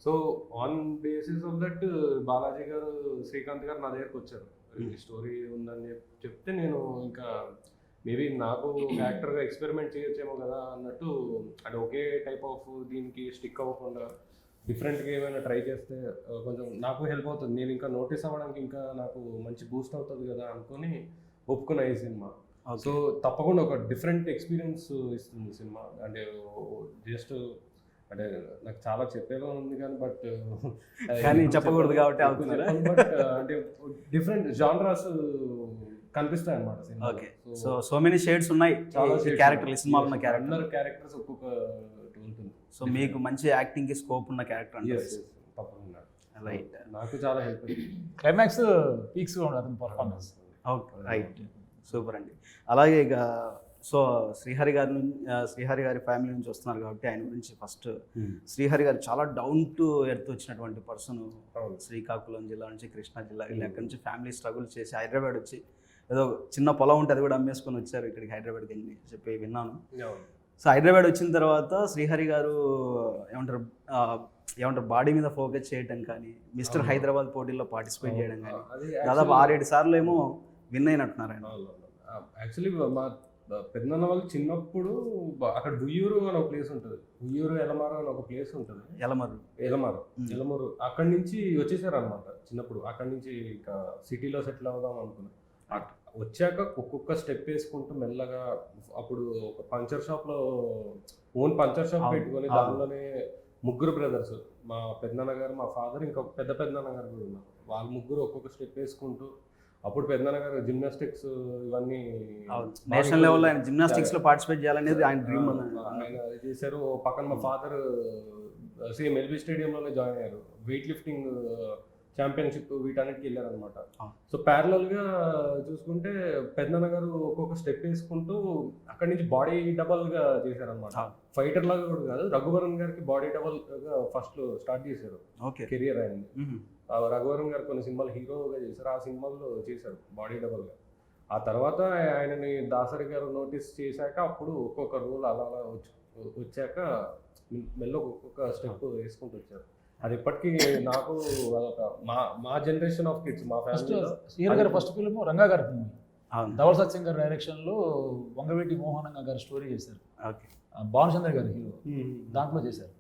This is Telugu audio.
So on basis of that Balaji గారు, శ్రీకాంత్ గారు నా దగ్గరకు వచ్చారు. ఈ స్టోరీ ఉందని చెప్తే నేను ఇంకా మేబీ నాకు యాక్టర్గా ఎక్స్పెరిమెంట్ చేయొచ్చేమో కదా అన్నట్టు, అంటే ఒకే టైప్ ఆఫ్ దీనికి స్టిక్ అవ్వకుండా డిఫరెంట్గా ఏమైనా ట్రై చేస్తే కొంచెం నాకు హెల్ప్ అవుతుంది, నేను ఇంకా నోటీస్ అవ్వడానికి ఇంకా నాకు మంచి బూస్ట్ అవుతుంది కదా అనుకొని ఒప్పుకున్న ఈ సినిమా. సో తప్పకుండా ఒక డిఫరెంట్ ఎక్స్పీరియన్స్ ఇస్తుంది సినిమా. అంటే జస్ట్ అంటే నాకు చాలా చెప్పేలా ఉంది కానీ కానీ చెప్పకూడదు కాబట్టి బట్ అంటే డిఫరెంట్ జానరాస్ కనిపిస్తాయి అన్నమాట cinema. Okay, so many shades ఉన్నాయి చాలా క్యారెక్టర్, ఈ సినిమాలో ఉన్న క్యారెక్టర్, అందరు క్యారెక్టర్స్ ఒక్కొక్క ఉంటుంది. సో మీకు మంచి యాక్టింగ్ కి స్కోప్ ఉన్న క్యారెక్టర్ అంటే తప్పకుండా రైట్, నాకు చాలా హెల్ప్ అయింది. క్లైమాక్స్ పీక్స్ గా ఉండదు పర్ఫార్మెన్స్. ఓకే రైట్, సూపర్ అండి. అలాగే ఇక సో శ్రీహరి గారి ఫ్యామిలీ నుంచి వస్తున్నారు కాబట్టి ఆయన గురించి ఫస్ట్, శ్రీహరి గారు చాలా డౌన్ టు ఎర్త్ వచ్చినటువంటి పర్సన్. శ్రీకాకుళం జిల్లా నుంచి కృష్ణా జిల్లా వెళ్ళి అక్కడి నుంచి ఫ్యామిలీ స్ట్రగుల్ చేసి హైదరాబాద్ వచ్చి ఏదో చిన్న పొలం ఉంటే అది కూడా అమ్మేసుకొని వచ్చారు ఇక్కడికి హైదరాబాద్కి వెళ్ళి చెప్పి విన్నాను. సో హైదరాబాద్ వచ్చిన తర్వాత శ్రీహరి గారు ఏమంటారు బాడీ మీద ఫోకస్ చేయడం కానీ, మిస్టర్ హైదరాబాద్ పోటీల్లో పార్టిసిపేట్ చేయడం కానీ, దాదాపు 6-7 సార్లు ఏమో విన్ అయినట్టున్నారు ఆయన. యాక్చువల్లీ మా పెద్దనాన్న వాళ్ళు చిన్నప్పుడు అక్కడ ఉయ్యూరు అని ఒక ప్లేస్ ఉంటుంది, ఉయ్యూరు ఎలమారు అని ఒక ప్లేస్ ఉంటుంది, ఎలమూరు అక్కడి నుంచి వచ్చేసారు అనమాట చిన్నప్పుడు. అక్కడి నుంచి ఇక సిటీలో సెటిల్ అవుదాం అనుకున్నాను. వచ్చాక ఒక్కొక్క స్టెప్ వేసుకుంటూ మెల్లగా, అప్పుడు ఒక పంచర్ షాప్లో ఓన్ పంచర్ షాప్ పెట్టుకొని దానిలోనే 3 బ్రదర్స్, మా పెద్దనాన్న గారు, మా ఫాదర్, ఇంకొక పెద్దనాన్న గారు కూడా ఉన్నారు. వాళ్ళు 3 ఒక్కొక్క స్టెప్ వేసుకుంటూ, అప్పుడు పెద్దనాన్న గారు జిమ్నాస్టిక్స్ ఇవన్నీ నేషనల్ లెవెల్లో ఆయన జిమ్నాస్టిక్స్ లో పార్టిసిపేట్ చేయాలనేది ఆయన డ్రీమ్. ఆయన చేశారు. పక్కన మా ఫాదర్ సేమ్ ఎల్బీ స్టేడియంలోనే జాయిన్ అయ్యారు, వెయిట్ లిఫ్టింగ్ ఛాంపియన్షిప్ వీటన్నిటికి వెళ్ళారనమాట. సో ప్యారలల్గా చూసుకుంటే పెద్దనాన్న గారు ఒక్కొక్క స్టెప్ వేసుకుంటూ అక్కడి నుంచి బాడీ డబల్గా చేశారనమాట. ఫైటర్ లాగా కూడా కాదు, రఘువరన్ గారికి బాడీ డబల్గా ఫస్ట్ స్టార్ట్ చేశారు కెరియర్ అయింది. రఘువరన్ గారు కొన్ని సినిమాలు హీరోగా చేశారు, ఆ సినిమాల్లో చేశారు బాడీ డబల్గా. ఆ తర్వాత ఆయనని దాసరి గారు నోటీస్ చేశాక అప్పుడు ఒక్కొక్క రోల్ అలా అలా వచ్చాక మెల్ల ఒక్కొక్క స్టెప్ వేసుకుంటూ వచ్చారు. అది ఇప్పటికీ నాకు మా జనరేషన్ ఆఫ్ కిడ్స్, మా ఫ్యామిలీ. శ్రీహరి గారి ఫస్ట్ ఫిల్మ్ రంగా గారి ఫిల్మ్, ధవల్ సత్యం గారి డైరెక్షన్లో వంగవీటి మోహనంగా గారు స్టోరీ చేశారు, భానుచంద్ర గారి హీరో, దాంట్లో చేశారు.